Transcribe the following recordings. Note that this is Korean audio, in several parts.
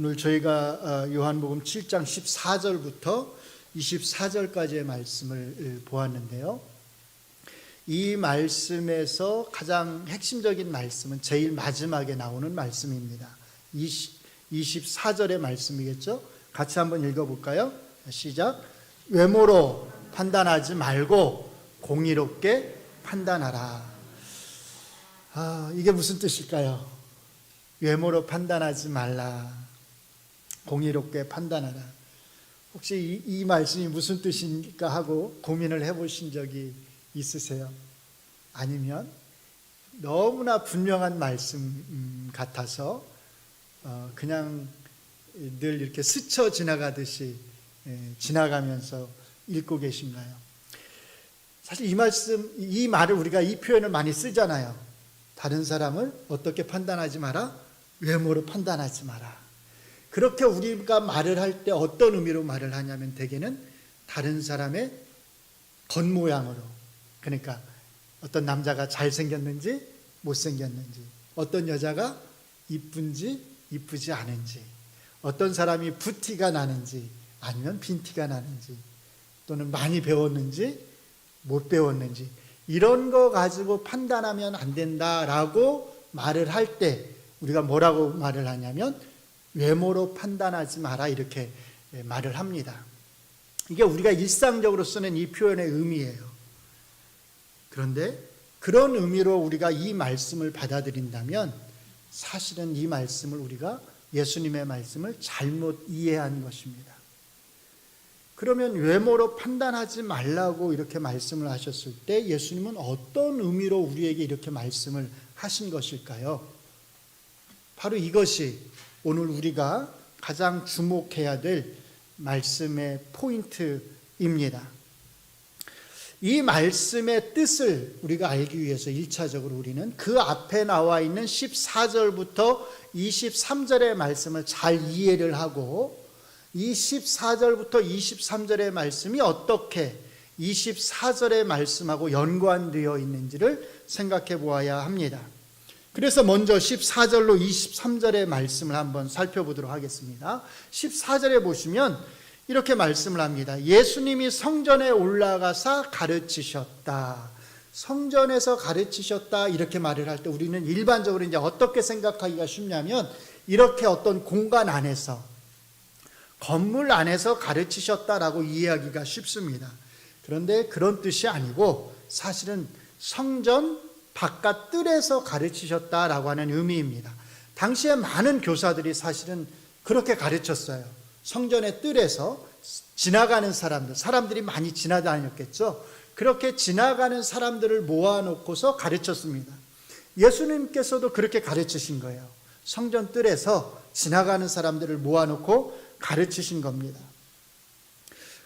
오늘 저희가 요한복음 7장 14절부터 24절까지의 말씀을 보았는데요. 이 말씀에서 가장 핵심적인 말씀은 제일 마지막에 나오는 말씀입니다. 24절의 말씀이겠죠? 같이 한번 읽어볼까요? 시작. 외모로 판단하지 말고 공의롭게 판단하라. 이게 무슨 뜻일까요? 외모로 판단하지 말라. 공의롭게 판단하라. 혹시 이 말씀이 무슨 뜻인가 하고 고민을 해보신 적이 있으세요? 아니면 너무나 분명한 말씀 같아서 그냥 늘 이렇게 스쳐 지나가듯이 지나가면서 읽고 계신가요? 사실 이 말을 우리가 이 표현을 많이 쓰잖아요. 다른 사람을 어떻게 판단하지 마라? 외모로 판단하지 마라. 그렇게 우리가 말을 할 때 어떤 의미로 말을 하냐면 대개는 다른 사람의 겉모양으로, 그러니까 어떤 남자가 잘생겼는지 못생겼는지, 어떤 여자가 이쁜지 이쁘지 않은지, 어떤 사람이 붓티가 나는지 아니면 빈티가 나는지, 또는 많이 배웠는지 못 배웠는지, 이런 거 가지고 판단하면 안 된다라고 말을 할 때 우리가 뭐라고 말을 하냐면 외모로 판단하지 마라, 이렇게 말을 합니다. 이게 우리가 일상적으로 쓰는 이 표현의 의미예요. 그런데 그런 의미로 우리가 이 말씀을 받아들인다면 사실은 이 말씀을 우리가 예수님의 말씀을 잘못 이해한 것입니다. 그러면 외모로 판단하지 말라고 이렇게 말씀을 하셨을 때 예수님은 어떤 의미로 우리에게 이렇게 말씀을 하신 것일까요? 바로 이것이 오늘 우리가 가장 주목해야 될 말씀의 포인트입니다. 이 말씀의 뜻을 우리가 알기 위해서 1차적으로 우리는 그 앞에 나와 있는 14절부터 23절의 말씀을 잘 이해를 하고, 이 14절부터 23절의 말씀이 어떻게 24절의 말씀하고 연관되어 있는지를 생각해 보아야 합니다. 그래서 먼저 14절로 23절의 말씀을 한번 살펴보도록 하겠습니다. 14절에 보시면 이렇게 말씀을 합니다. 예수님이 성전에 올라가사 가르치셨다. 성전에서 가르치셨다, 이렇게 말을 할 때 우리는 일반적으로 이제 어떻게 생각하기가 쉽냐면 이렇게 어떤 공간 안에서, 건물 안에서 가르치셨다라고 이해하기가 쉽습니다. 그런데 그런 뜻이 아니고 사실은 성전 바깥 뜰에서 가르치셨다라고 하는 의미입니다. 당시에 많은 교사들이 사실은 그렇게 가르쳤어요. 성전의 뜰에서 지나가는 사람들이 많이 지나다녔겠죠. 그렇게 지나가는 사람들을 모아놓고서 가르쳤습니다. 예수님께서도 그렇게 가르치신 거예요. 성전 뜰에서 지나가는 사람들을 모아놓고 가르치신 겁니다.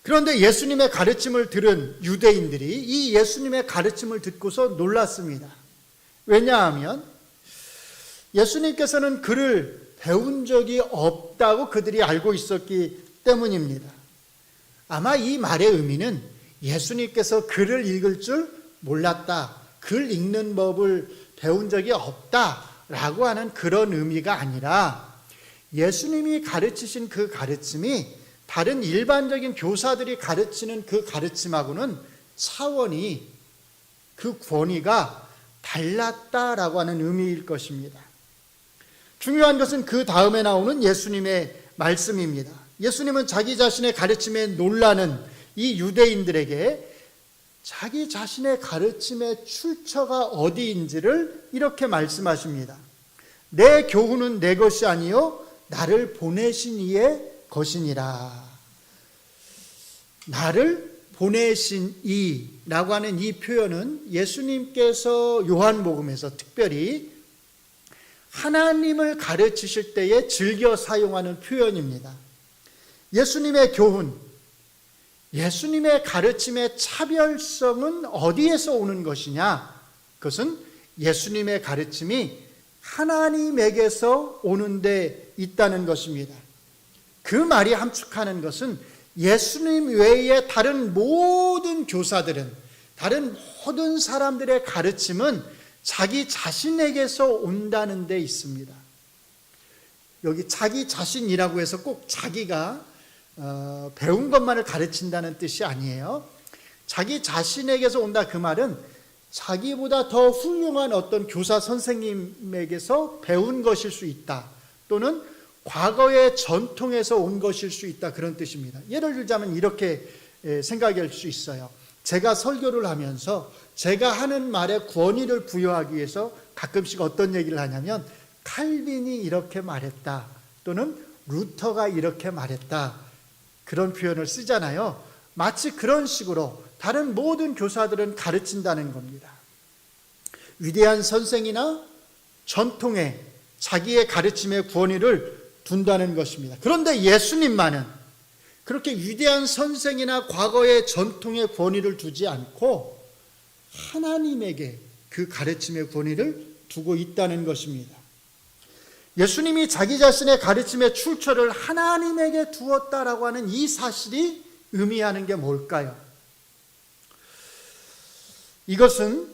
그런데 예수님의 가르침을 들은 유대인들이 이 예수님의 가르침을 듣고서 놀랐습니다. 왜냐하면 예수님께서는 글을 배운 적이 없다고 그들이 알고 있었기 때문입니다. 아마 이 말의 의미는 예수님께서 글을 읽을 줄 몰랐다, 글 읽는 법을 배운 적이 없다라고 하는 그런 의미가 아니라 예수님이 가르치신 그 가르침이 다른 일반적인 교사들이 가르치는 그 가르침하고는 차원이, 그 권위가 달랐다라고 하는 의미일 것입니다. 중요한 것은 그 다음에 나오는 예수님의 말씀입니다. 예수님은 자기 자신의 가르침에 놀라는 이 유대인들에게 자기 자신의 가르침의 출처가 어디인지를 이렇게 말씀하십니다. 내 교훈은 내 것이 아니요 나를 보내신 이의 것이니라. 나를 보내신 이라고 하는 이 표현은 예수님께서 요한복음에서 특별히 하나님을 가르치실 때에 즐겨 사용하는 표현입니다. 예수님의 교훈, 예수님의 가르침의 차별성은 어디에서 오는 것이냐? 그것은 예수님의 가르침이 하나님에게서 오는 데 있다는 것입니다. 그 말이 함축하는 것은 예수님 외에 다른 모든 교사들은, 다른 모든 사람들의 가르침은 자기 자신에게서 온다는 데 있습니다. 여기 자기 자신이라고 해서 꼭 자기가 배운 것만을 가르친다는 뜻이 아니에요. 자기 자신에게서 온다 그 말은 자기보다 더 훌륭한 어떤 교사 선생님에게서 배운 것일 수 있다, 또는 과거의 전통에서 온 것일 수 있다, 그런 뜻입니다. 예를 들자면 이렇게 생각할 수 있어요. 제가 설교를 하면서 제가 하는 말에 권위를 부여하기 위해서 가끔씩 어떤 얘기를 하냐면 칼빈이 이렇게 말했다, 또는 루터가 이렇게 말했다, 그런 표현을 쓰잖아요. 마치 그런 식으로 다른 모든 교사들은 가르친다는 겁니다. 위대한 선생이나 전통에 자기의 가르침의 권위를 둔다는 것입니다. 그런데 예수님만은 그렇게 위대한 선생이나 과거의 전통의 권위를 두지 않고 하나님에게 그 가르침의 권위를 두고 있다는 것입니다. 예수님이 자기 자신의 가르침의 출처를 하나님에게 두었다라고 하는 이 사실이 의미하는 게 뭘까요? 이것은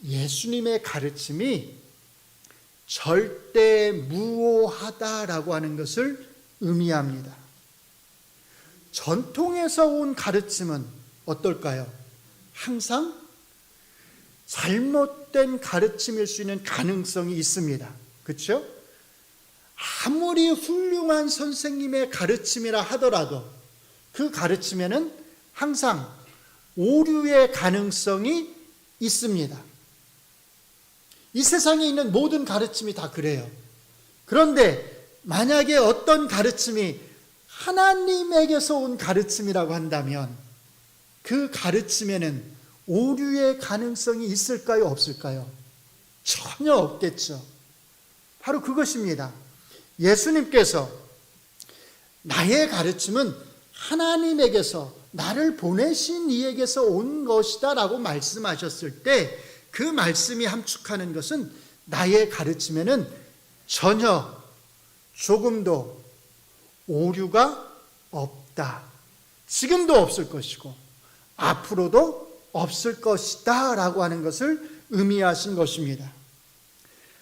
예수님의 가르침이 절대 무오하다라고 하는 것을 의미합니다. 전통에서 온 가르침은 어떨까요? 항상 잘못된 가르침일 수 있는 가능성이 있습니다. 그렇죠? 아무리 훌륭한 선생님의 가르침이라 하더라도 그 가르침에는 항상 오류의 가능성이 있습니다. 이 세상에 있는 모든 가르침이 다 그래요. 그런데 만약에 어떤 가르침이 하나님에게서 온 가르침이라고 한다면 그 가르침에는 오류의 가능성이 있을까요? 없을까요? 전혀 없겠죠. 바로 그것입니다. 예수님께서 나의 가르침은 하나님에게서, 나를 보내신 이에게서 온 것이다 라고 말씀하셨을 때 그 말씀이 함축하는 것은 나의 가르침에는 전혀 조금도 오류가 없다, 지금도 없을 것이고 앞으로도 없을 것이다 라고 하는 것을 의미하신 것입니다.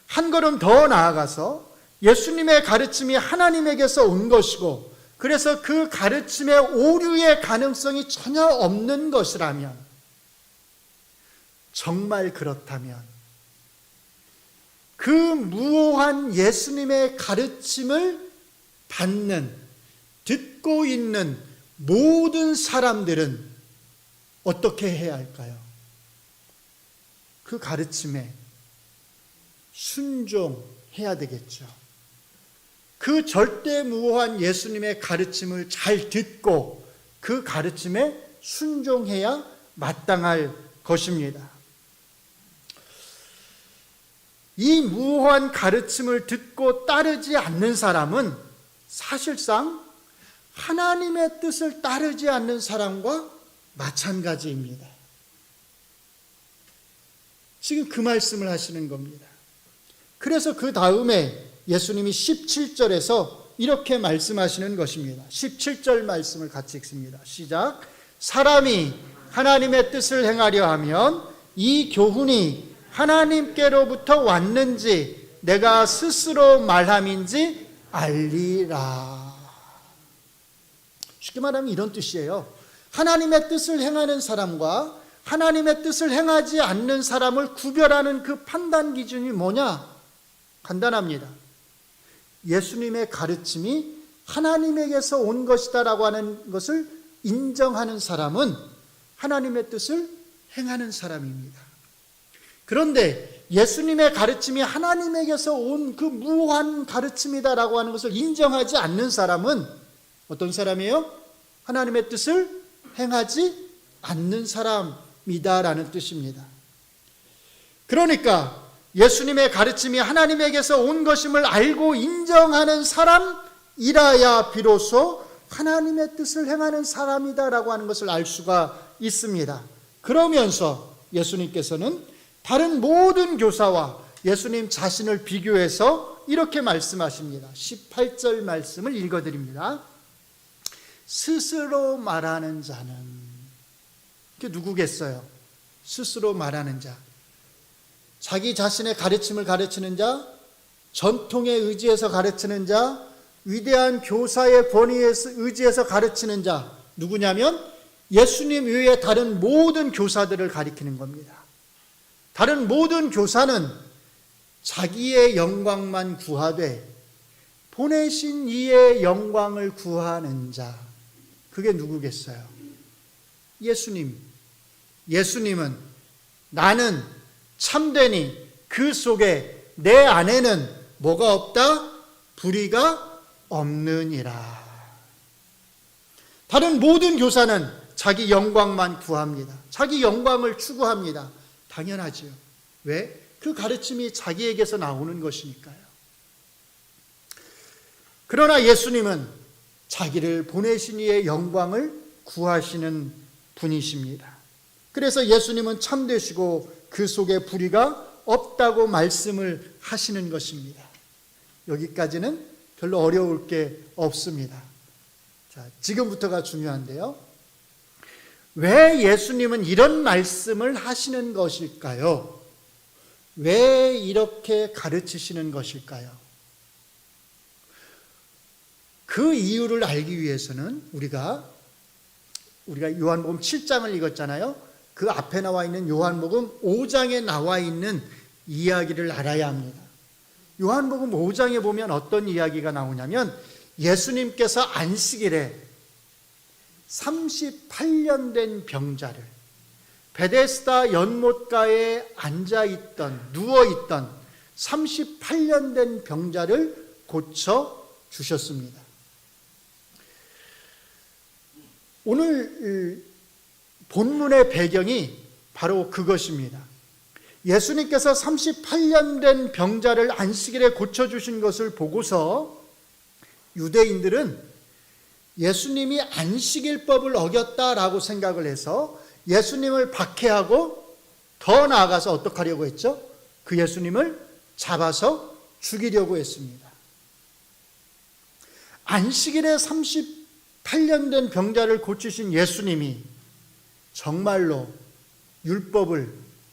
한 걸음 더 나아가서 예수님의 가르침이 하나님에게서 온 것이고 그래서 그 가르침의 오류의 가능성이 전혀 없는 것이라면, 정말 그렇다면 그 무오한 예수님의 가르침을 받는, 듣고 있는 모든 사람들은 어떻게 해야 할까요? 그 가르침에 순종해야 되겠죠. 그 절대무오한 예수님의 가르침을 잘 듣고 그 가르침에 순종해야 마땅할 것입니다. 이 무오한 가르침을 듣고 따르지 않는 사람은 사실상 하나님의 뜻을 따르지 않는 사람과 마찬가지입니다. 지금 그 말씀을 하시는 겁니다. 그래서 그 다음에 예수님이 17절에서 이렇게 말씀하시는 것입니다. 17절 말씀을 같이 읽습니다. 시작. 사람이 하나님의 뜻을 행하려 하면 이 교훈이 하나님께로부터 왔는지 내가 스스로 말함인지 알리라. 쉽게 말하면 이런 뜻이에요. 하나님의 뜻을 행하는 사람과 하나님의 뜻을 행하지 않는 사람을 구별하는 그 판단 기준이 뭐냐? 간단합니다. 예수님의 가르침이 하나님에게서 온 것이다라고 하는 것을 인정하는 사람은 하나님의 뜻을 행하는 사람입니다. 그런데 예수님의 가르침이 하나님에게서 온 그 무한 가르침이다라고 하는 것을 인정하지 않는 사람은 어떤 사람이에요? 하나님의 뜻을 행하지 않는 사람이다라는 뜻입니다. 그러니까 예수님의 가르침이 하나님에게서 온 것임을 알고 인정하는 사람이라야 비로소 하나님의 뜻을 행하는 사람이다라고 하는 것을 알 수가 있습니다. 그러면서 예수님께서는 다른 모든 교사와 예수님 자신을 비교해서 이렇게 말씀하십니다. 18절 말씀을 읽어드립니다. 스스로 말하는 자는, 그게 누구겠어요? 스스로 말하는 자, 자기 자신의 가르침을 가르치는 자, 전통에 의지해서 가르치는 자, 위대한 교사의 권위에 의지해서 가르치는 자 누구냐면 예수님 외에 다른 모든 교사들을 가리키는 겁니다. 다른 모든 교사는 자기의 영광만 구하되 보내신 이의 영광을 구하는 자, 그게 누구겠어요? 예수님. 예수님은 나는 참되니 그 속에 내 안에는 뭐가 없다? 불의가 없느니라. 다른 모든 교사는 자기 영광만 구합니다. 자기 영광을 추구합니다. 당연하지요. 왜? 그 가르침이 자기에게서 나오는 것이니까요. 그러나 예수님은 자기를 보내신 이의 영광을 구하시는 분이십니다. 그래서 예수님은 참되시고 그 속에 불의가 없다고 말씀을 하시는 것입니다. 여기까지는 별로 어려울 게 없습니다. 자, 지금부터가 중요한데요. 왜 예수님은 이런 말씀을 하시는 것일까요? 왜 이렇게 가르치시는 것일까요? 그 이유를 알기 위해서는 우리가 요한복음 7장을 읽었잖아요. 그 앞에 나와 있는 요한복음 5장에 나와 있는 이야기를 알아야 합니다. 요한복음 5장에 보면 어떤 이야기가 나오냐면 예수님께서 안식일에 38년 된 병자를 베데스다 연못가에 앉아있던 누워있던 38년 된 병자를 고쳐 주셨습니다. 오늘 본문의 배경이 바로 그것입니다. 예수님께서 38년 된 병자를 안식일에 고쳐주신 것을 보고서 유대인들은 예수님이 안식일법을 어겼다라고 생각을 해서 예수님을 박해하고 더 나아가서 어떻게 하려고 했죠? 그 예수님을 잡아서 죽이려고 했습니다. 안식일에 38년 된 병자를 고치신 예수님이 정말로 율법을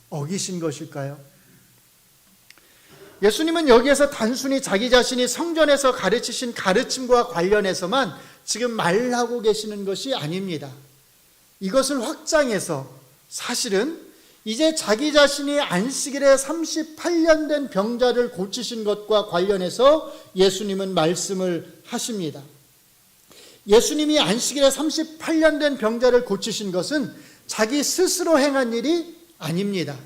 어기신 것일까요? 예수님은 여기에서 단순히 자기 자신이 성전에서 가르치신 가르침과 관련해서만 지금 말하고 계시는 것이 아닙니다. 이것을 확장해서 사실은 이제 자기 자신이 안식일에 38년 된 병자를 고치신 것과 관련해서 예수님은 말씀을 하십니다. 예수님이 안식일에 38년 된 병자를 고치신 것은 자기 스스로 행한 일이 아닙니다.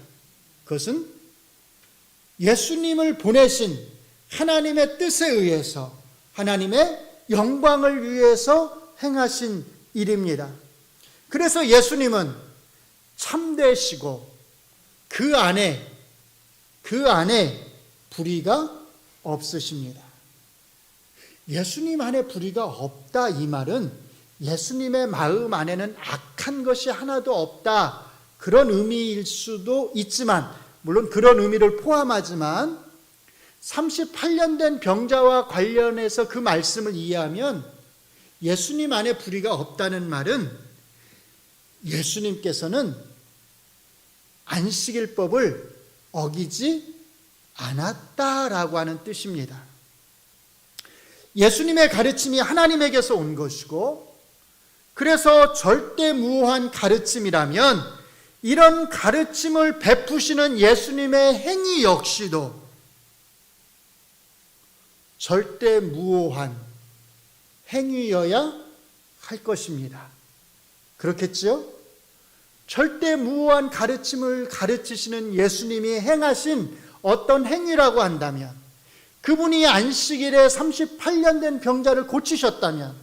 그것은 예수님을 보내신 하나님의 뜻에 의해서 하나님의 영광을 위해서 행하신 일입니다. 그래서 예수님은 참되시고 그 안에 불의가 없으십니다. 예수님 안에 불의가 없다 이 말은 예수님의 마음 안에는 악한 것이 하나도 없다 그런 의미일 수도 있지만 물론 그런 의미를 포함하지만 38년 된 병자와 관련해서 그 말씀을 이해하면 예수님 안에 불의가 없다는 말은 예수님께서는 안식일법을 어기지 않았다라고 하는 뜻입니다. 예수님의 가르침이 하나님에게서 온 것이고 그래서 절대무오한 가르침이라면 이런 가르침을 베푸시는 예수님의 행위 역시도 절대무오한 행위여야 할 것입니다. 그렇겠죠? 절대무오한 가르침을 가르치시는 예수님이 행하신 어떤 행위라고 한다면 그분이 안식일에 38년 된 병자를 고치셨다면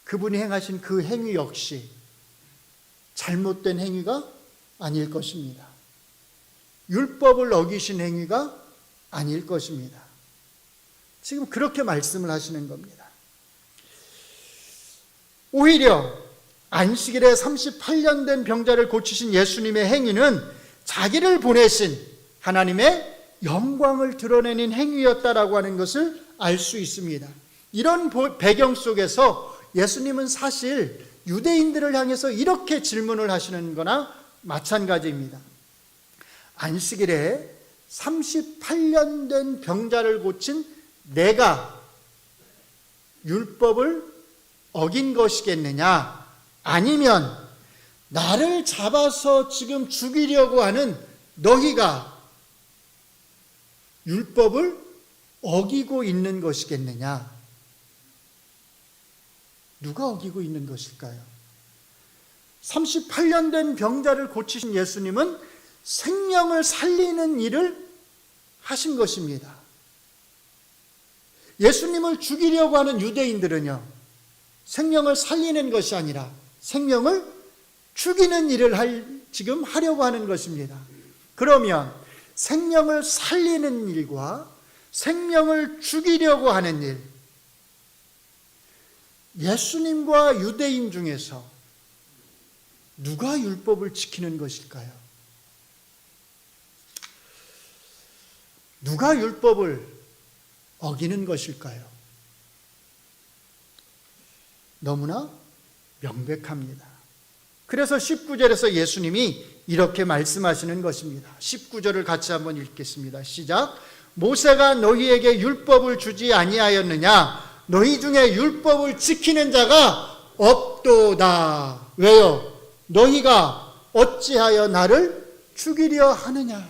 그분이 행하신 그 행위 역시 잘못된 행위가 아닐 것입니다. 율법을 어기신 행위가 아닐 것입니다. 지금 그렇게 말씀을 하시는 겁니다. 오히려 안식일에 38년 된 병자를 고치신 예수님의 행위는 자기를 보내신 하나님의 영광을 드러내는 행위였다라고 하는 것을 알 수 있습니다. 이런 배경 속에서 예수님은 사실 유대인들을 향해서 이렇게 질문을 하시는 거나 마찬가지입니다. 안식일에 38년 된 병자를 고친 내가 율법을 어긴 것이겠느냐? 아니면 나를 잡아서 지금 죽이려고 하는 너희가 율법을 어기고 있는 것이겠느냐? 누가 어기고 있는 것일까요? 38년 된 병자를 고치신 예수님은 생명을 살리는 일을 하신 것입니다. 예수님을 죽이려고 하는 유대인들은요, 생명을 살리는 것이 아니라 생명을 죽이는 일을 지금 하려고 하는 것입니다. 그러면 생명을 살리는 일과 생명을 죽이려고 하는 일, 예수님과 유대인 중에서 누가 율법을 지키는 것일까요? 누가 율법을 어기는 것일까요? 너무나 명백합니다. 그래서 19절에서 예수님이 이렇게 말씀하시는 것입니다. 19절을 같이 한번 읽겠습니다. 시작. 모세가 너희에게 율법을 주지 아니하였느냐? 너희 중에 율법을 지키는 자가 없도다. 왜요? 너희가 어찌하여 나를 죽이려 하느냐?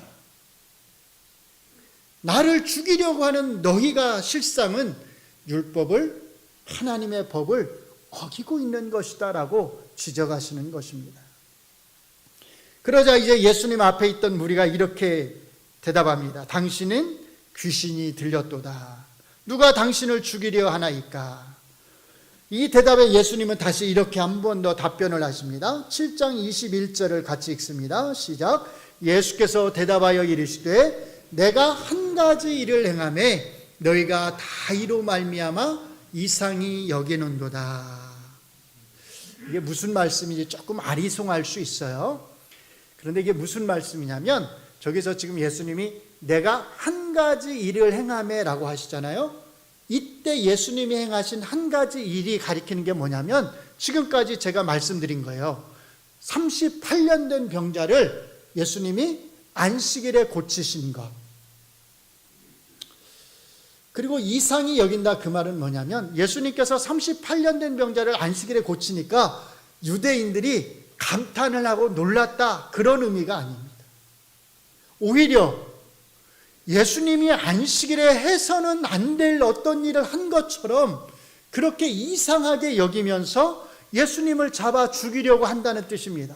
나를 죽이려고 하는 너희가 실상은 율법을, 하나님의 법을 어기고 있는 것이다 라고 지적하시는 것입니다. 그러자 이제 예수님 앞에 있던 무리가 이렇게 대답합니다. 당신은 귀신이 들렸도다. 누가 당신을 죽이려 하나이까? 이 대답에 예수님은 다시 이렇게 한 번 더 답변을 하십니다. 7장 21절을 같이 읽습니다. 시작. 예수께서 대답하여 이르시되 내가 한 가지 일을 행하매 너희가 다 이로 말미암아 이상히 여기는도다. 이게 무슨 말씀인지 조금 아리송할 수 있어요. 그런데 이게 무슨 말씀이냐면 저기서 지금 예수님이 내가 한 가지 일을 행하매 라고 하시잖아요. 이때 예수님이 행하신 한 가지 일이 가리키는 게 뭐냐면 지금까지 제가 말씀드린 거예요. 38년 된 병자를 예수님이 안식일에 고치신 것. 그리고 이상히 여긴다 그 말은 뭐냐면 예수님께서 38년 된 병자를 안식일에 고치니까 유대인들이 감탄을 하고 놀랐다 그런 의미가 아닙니다. 오히려 예수님이 안식일에 해서는 안 될 어떤 일을 한 것처럼 그렇게 이상하게 여기면서 예수님을 잡아 죽이려고 한다는 뜻입니다.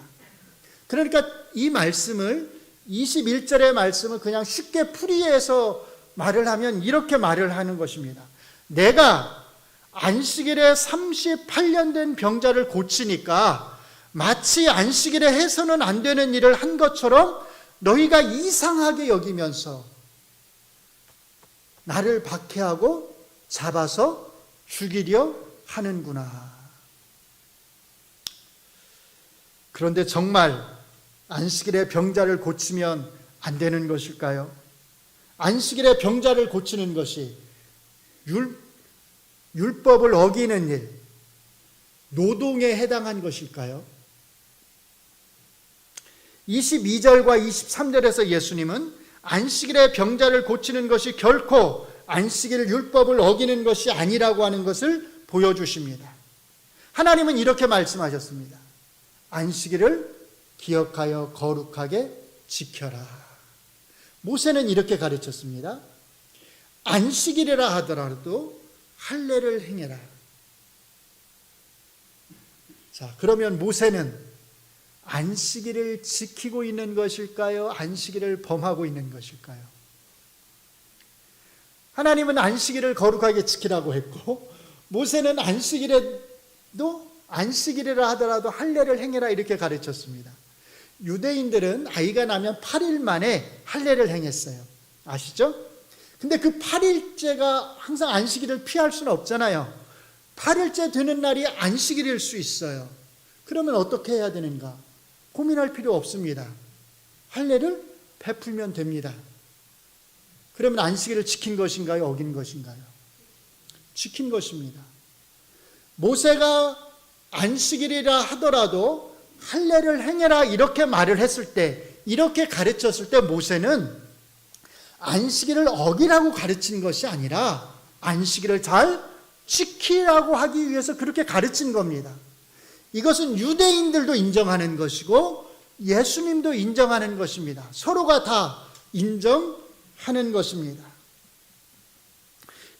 그러니까 이 말씀을 21절의 말씀을 그냥 쉽게 풀이해서 말을 하면 이렇게 말을 하는 것입니다. 내가 안식일에 38년 된 병자를 고치니까 마치 안식일에 해서는 안 되는 일을 한 것처럼 너희가 이상하게 여기면서 나를 박해하고 잡아서 죽이려 하는구나. 그런데 정말 안식일에 병자를 고치면 안 되는 것일까요? 안식일에 병자를 고치는 것이 율법을 어기는 일, 노동에 해당한 것일까요? 22절과 23절에서 예수님은 안식일에 병자를 고치는 것이 결코 안식일 율법을 어기는 것이 아니라고 하는 것을 보여주십니다. 하나님은 이렇게 말씀하셨습니다. 안식일을 기억하여 거룩하게 지켜라. 모세는 이렇게 가르쳤습니다. 안식일이라 하더라도 할례를 행해라. 자, 그러면 모세는 안식일을 지키고 있는 것일까요? 안식일을 범하고 있는 것일까요? 하나님은 안식일을 거룩하게 지키라고 했고 모세는 안식일이라 하더라도 할례를 행해라 이렇게 가르쳤습니다. 유대인들은 아이가 나면 8일 만에 할례를 행했어요. 아시죠? 근데 그 8일째가 항상 안식일을 피할 수는 없잖아요. 8일째 되는 날이 안식일일 수 있어요. 그러면 어떻게 해야 되는가? 고민할 필요 없습니다. 할례를 베풀면 됩니다. 그러면 안식일을 지킨 것인가요? 어긴 것인가요? 지킨 것입니다. 모세가 안식일이라 하더라도 할례를 행해라 이렇게 말을 했을 때, 이렇게 가르쳤을 때 모세는 안식일을 어기라고 가르친 것이 아니라 안식일을 잘 지키라고 하기 위해서 그렇게 가르친 겁니다. 이것은 유대인들도 인정하는 것이고 예수님도 인정하는 것입니다. 서로가 다 인정하는 것입니다.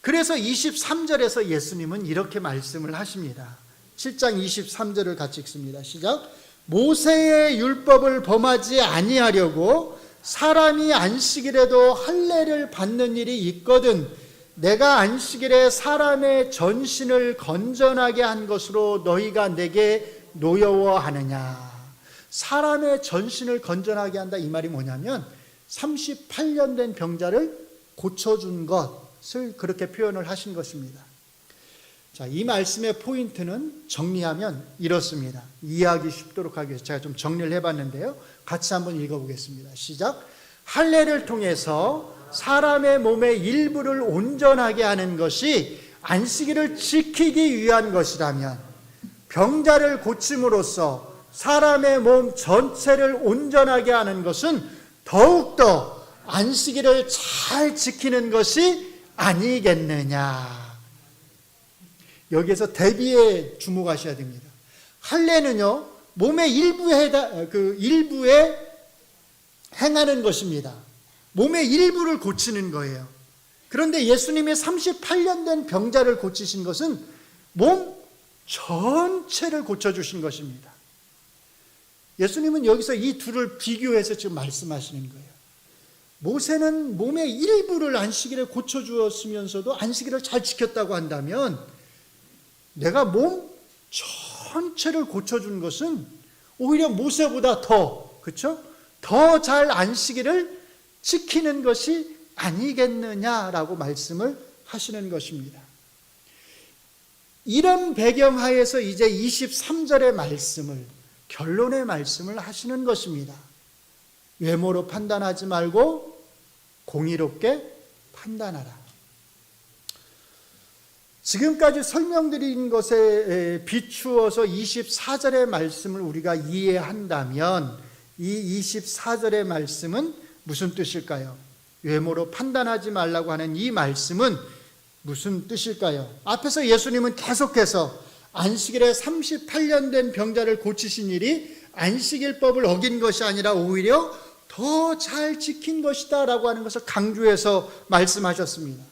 그래서 23절에서 예수님은 이렇게 말씀을 하십니다. 7장 23절을 같이 읽습니다. 시작. 모세의 율법을 범하지 아니하려고 사람이 안식일에도 할례를 받는 일이 있거든 내가 안식일에 사람의 전신을 건전하게 한 것으로 너희가 내게 노여워하느냐. 사람의 전신을 건전하게 한다, 이 말이 뭐냐면 38년 된 병자를 고쳐준 것을 그렇게 표현을 하신 것입니다. 자, 이 말씀의 포인트는 정리하면 이렇습니다. 이해하기 쉽도록 하기 위해서 제가 좀 정리를 해봤는데요. 같이 한번 읽어보겠습니다. 시작. 할례를 통해서 사람의 몸의 일부를 온전하게 하는 것이 안식일을 지키기 위한 것이라면 병자를 고침으로써 사람의 몸 전체를 온전하게 하는 것은 더욱더 안식일을 잘 지키는 것이 아니겠느냐. 여기에서 대비에 주목하셔야 됩니다. 할례는요, 몸의 일부에 행하는 것입니다. 몸의 일부를 고치는 거예요. 그런데 예수님이 38년 된 병자를 고치신 것은 몸 전체를 고쳐주신 것입니다. 예수님은 여기서 이 둘을 비교해서 지금 말씀하시는 거예요. 모세는 몸의 일부를 안식일에 고쳐주었으면서도 안식일을 잘 지켰다고 한다면 내가 몸 전체를 고쳐준 것은 오히려 모세보다 그렇죠? 더 잘 안식일을 지키는 것이 아니겠느냐라고 말씀을 하시는 것입니다. 이런 배경하에서 이제 23절의 말씀을, 결론의 말씀을 하시는 것입니다. 외모로 판단하지 말고 공의롭게 판단하라. 지금까지 설명드린 것에 비추어서 24절의 말씀을 우리가 이해한다면 이 24절의 말씀은 무슨 뜻일까요? 외모로 판단하지 말라고 하는 이 말씀은 무슨 뜻일까요? 앞에서 예수님은 계속해서 안식일에 38년 된 병자를 고치신 일이 안식일법을 어긴 것이 아니라 오히려 더 잘 지킨 것이다 라고 하는 것을 강조해서 말씀하셨습니다.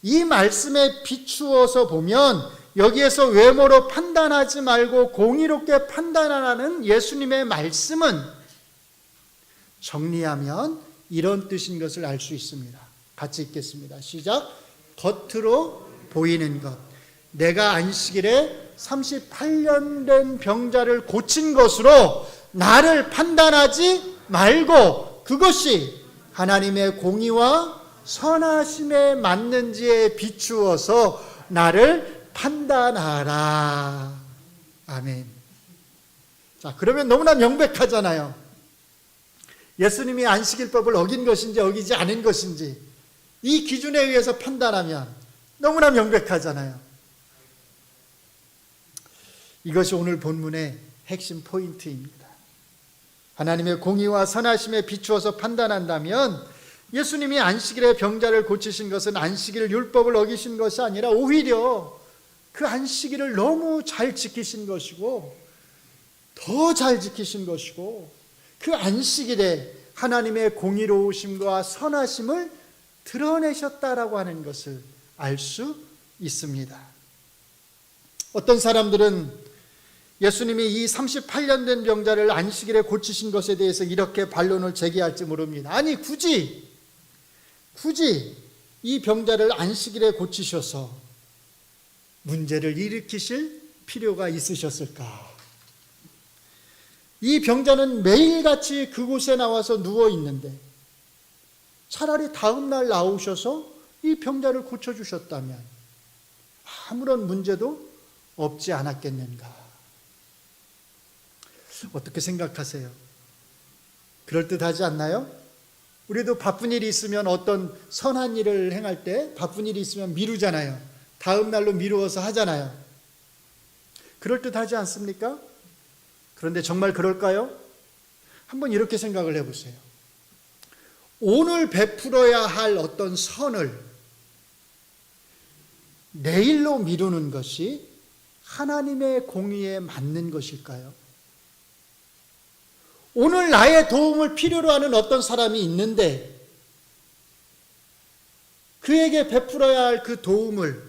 이 말씀에 비추어서 보면 여기에서 외모로 판단하지 말고 공의롭게 판단하라는 예수님의 말씀은 정리하면 이런 뜻인 것을 알 수 있습니다. 같이 읽겠습니다. 시작. 겉으로 보이는 것. 내가 안식일에 38년 된 병자를 고친 것으로 나를 판단하지 말고 그것이 하나님의 공의와 선하심에 맞는지에 비추어서 나를 판단하라. 아멘. 자, 그러면 너무나 명백하잖아요. 예수님이 안식일법을 어긴 것인지 어기지 않은 것인지 이 기준에 의해서 판단하면 너무나 명백하잖아요. 이것이 오늘 본문의 핵심 포인트입니다. 하나님의 공의와 선하심에 비추어서 판단한다면 예수님이 안식일에 병자를 고치신 것은 안식일 율법을 어기신 것이 아니라 오히려 그 안식일을 너무 잘 지키신 것이고 더 잘 지키신 것이고 그 안식일에 하나님의 공의로우심과 선하심을 드러내셨다라고 하는 것을 알 수 있습니다. 어떤 사람들은 예수님이 이 38년 된 병자를 안식일에 고치신 것에 대해서 이렇게 반론을 제기할지 모릅니다. 아니 굳이 이 병자를 안식일에 고치셔서 문제를 일으키실 필요가 있으셨을까? 이 병자는 매일같이 그곳에 나와서 누워 있는데 차라리 다음 날 나오셔서 이 병자를 고쳐주셨다면 아무런 문제도 없지 않았겠는가? 어떻게 생각하세요? 그럴듯하지 않나요? 우리도 바쁜 일이 있으면 어떤 선한 일을 행할 때 바쁜 일이 있으면 미루잖아요. 다음 날로 미루어서 하잖아요. 그럴듯하지 않습니까? 그런데 정말 그럴까요? 한번 이렇게 생각을 해보세요. 오늘 베풀어야 할 어떤 선을 내일로 미루는 것이 하나님의 공의에 맞는 것일까요? 오늘 나의 도움을 필요로 하는 어떤 사람이 있는데 그에게 베풀어야 할 그 도움을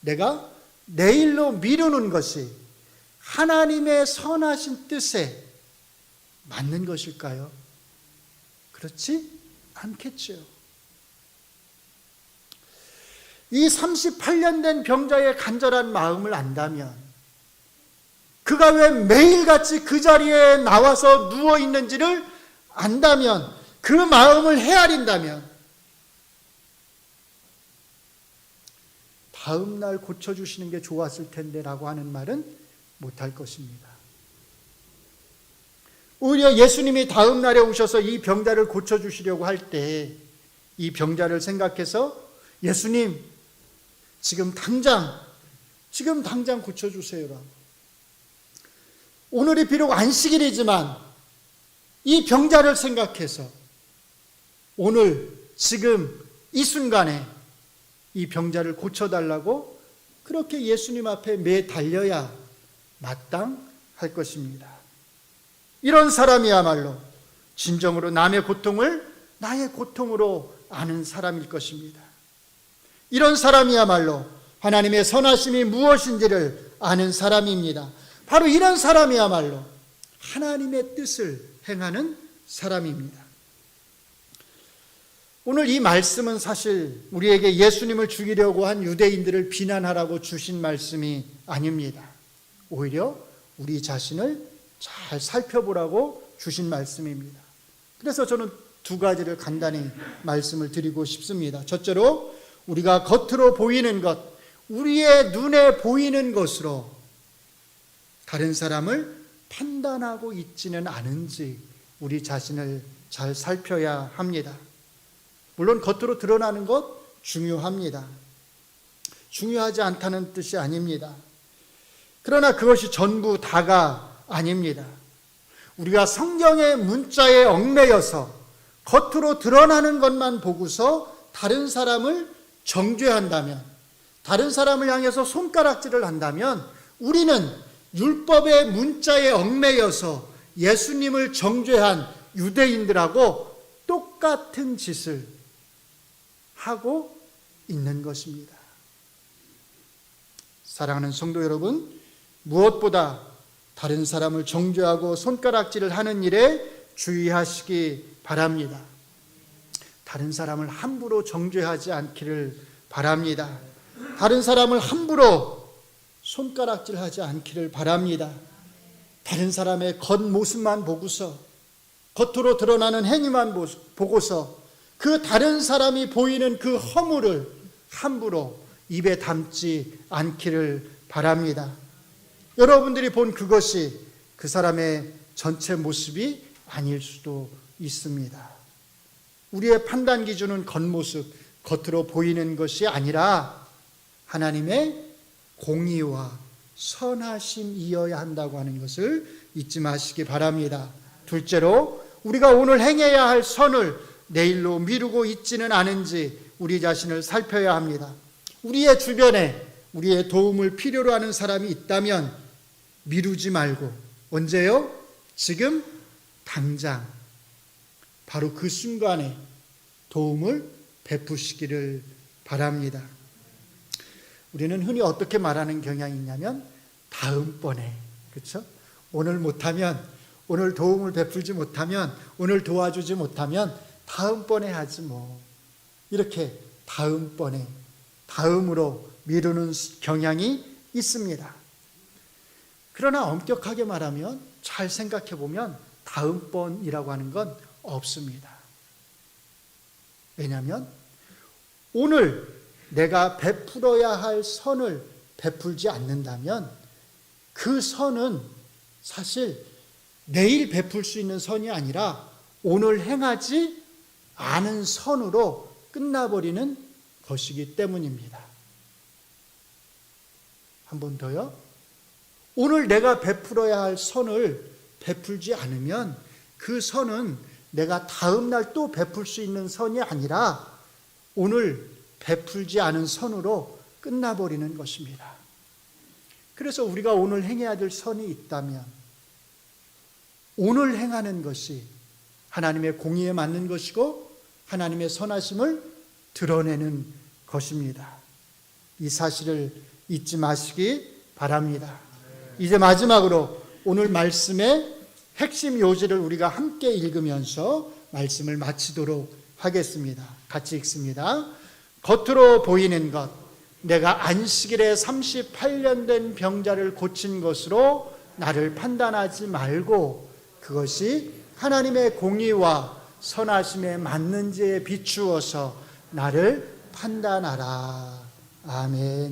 내가 내일로 미루는 것이 하나님의 선하신 뜻에 맞는 것일까요? 그렇지 않겠죠. 이 38년 된 병자의 간절한 마음을 안다면, 그가 왜 매일같이 그 자리에 나와서 누워 있는지를 안다면, 그 마음을 헤아린다면 다음 날 고쳐주시는 게 좋았을 텐데 라고 하는 말은 못할 것입니다. 오히려 예수님이 다음 날에 오셔서 이 병자를 고쳐주시려고 할 때 이 병자를 생각해서 예수님 지금 당장 고쳐주세요라고. 오늘이 비록 안식일이지만 이 병자를 생각해서 오늘 지금 이 순간에 이 병자를 고쳐달라고 그렇게 예수님 앞에 매달려야 마땅할 것입니다. 이런 사람이야말로 진정으로 남의 고통을 나의 고통으로 아는 사람일 것입니다. 이런 사람이야말로 하나님의 선하심이 무엇인지를 아는 사람입니다. 바로 이런 사람이야말로 하나님의 뜻을 행하는 사람입니다. 오늘 이 말씀은 사실 우리에게 예수님을 죽이려고 한 유대인들을 비난하라고 주신 말씀이 아닙니다. 오히려 우리 자신을 잘 살펴보라고 주신 말씀입니다. 그래서 저는 두 가지를 간단히 말씀을 드리고 싶습니다. 첫째로 우리가 겉으로 보이는 것, 우리의 눈에 보이는 것으로 다른 사람을 판단하고 있지는 않은지 우리 자신을 잘 살펴야 합니다. 물론 겉으로 드러나는 것 중요합니다. 중요하지 않다는 뜻이 아닙니다. 그러나 그것이 전부 다가 아닙니다. 우리가 성경의 문자에 얽매여서 겉으로 드러나는 것만 보고서 다른 사람을 정죄한다면, 다른 사람을 향해서 손가락질을 한다면 우리는 율법의 문자에 얽매여서 예수님을 정죄한 유대인들하고 똑같은 짓을 하고 있는 것입니다. 사랑하는 성도 여러분, 무엇보다 다른 사람을 정죄하고 손가락질을 하는 일에 주의하시기 바랍니다. 다른 사람을 함부로 정죄하지 않기를 바랍니다. 다른 사람을 함부로 손가락질하지 않기를 바랍니다. 다른 사람의 겉모습만 보고서, 겉으로 드러나는 행위만 보고서 그 다른 사람이 보이는 그 허물을 함부로 입에 담지 않기를 바랍니다. 여러분들이 본 그것이 그 사람의 전체 모습이 아닐 수도 있습니다. 우리의 판단 기준은 겉모습, 겉으로 보이는 것이 아니라 하나님의 공의와 선하심이어야 한다고 하는 것을 잊지 마시기 바랍니다. 둘째로 우리가 오늘 행해야 할 선을 내일로 미루고 있지는 않은지 우리 자신을 살펴야 합니다. 우리의 주변에 우리의 도움을 필요로 하는 사람이 있다면 미루지 말고 언제요? 지금 당장 바로 그 순간에 도움을 베푸시기를 바랍니다. 우리는 흔히 어떻게 말하는 경향이 있냐면 다음번에, 그렇죠? 오늘 못하면, 오늘 도움을 베풀지 못하면, 오늘 도와주지 못하면 다음번에 하지 뭐, 이렇게 다음번에, 다음으로 미루는 경향이 있습니다. 그러나 엄격하게 말하면, 잘 생각해 보면 다음번이라고 하는 건 없습니다. 왜냐하면 오늘 내가 베풀어야 할 선을 베풀지 않는다면 그 선은 사실 내일 베풀 수 있는 선이 아니라 오늘 행하지 않은 선으로 끝나버리는 것이기 때문입니다. 한 번 더요. 오늘 내가 베풀어야 할 선을 베풀지 않으면 그 선은 내가 다음 날 또 베풀 수 있는 선이 아니라 오늘 베풀지 않은 선으로 끝나버리는 것입니다. 그래서 우리가 오늘 행해야 될 선이 있다면 오늘 행하는 것이 하나님의 공의에 맞는 것이고 하나님의 선하심을 드러내는 것입니다. 이 사실을 잊지 마시기 바랍니다. 이제 마지막으로 오늘 말씀의 핵심 요지를 우리가 함께 읽으면서 말씀을 마치도록 하겠습니다. 같이 읽습니다. 겉으로 보이는 것, 내가 안식일에 38년 된 병자를 고친 것으로 나를 판단하지 말고 그것이 하나님의 공의와 선하심에 맞는지에 비추어서 나를 판단하라. 아멘.